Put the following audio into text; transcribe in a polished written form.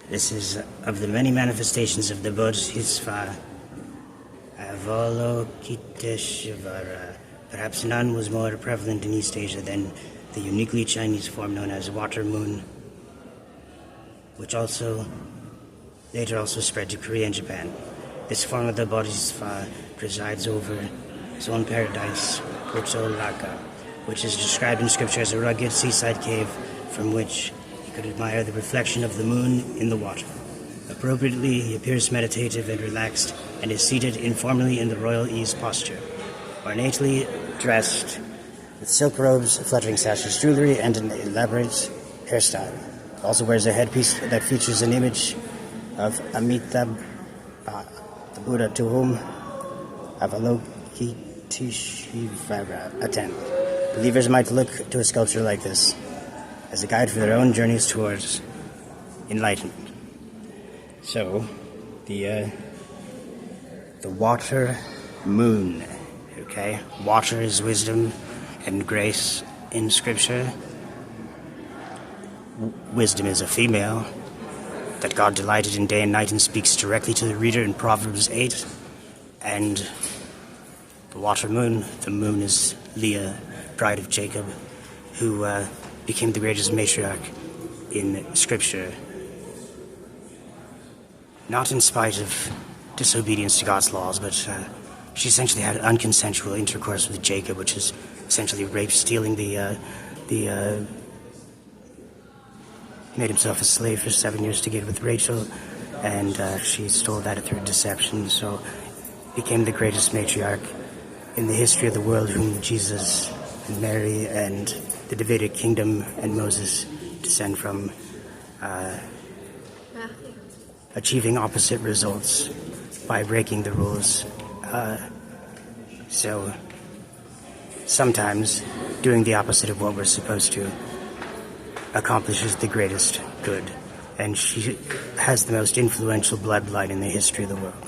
This is of the many manifestations of the Bodhisattva Avalokiteshvara. Perhaps none was more prevalent in East Asia than the uniquely Chinese form known as water moon, which later also spread to Korea and Japan. This form of the Bodhisattva presides over his own paradise, Laka, which is described in scripture as a rugged seaside cave from which he could admire the reflection of the moon in the water. Appropriately, he appears meditative and relaxed and is seated informally in the royal ease posture, ornately dressed with silk robes, fluttering sashes, jewelry, and an elaborate hairstyle. He also wears a headpiece that features an image of Amitabha, the Buddha to whom Avalokiteshvara attend. Believers might look to a sculpture like this as a guide for their own journeys towards enlightenment. So, the water moon, okay? Water is wisdom and grace in Scripture. Wisdom is a female that God delighted in day and night and speaks directly to the reader in Proverbs 8. And the water moon, the moon is Leah, bride of Jacob, who became the greatest matriarch in Scripture. Not in spite of disobedience to God's laws, but she essentially had unconsensual intercourse with Jacob, which is essentially rape, stealing he made himself a slave for 7 years to get with Rachel, and she stole that through deception, so became the greatest matriarch in the history of the world, whom Jesus and Mary and the Davidic kingdom and Moses descend from, achieving opposite results by breaking the rules. So sometimes doing the opposite of what we're supposed to accomplishes the greatest good, and she has the most influential bloodline in the history of the world.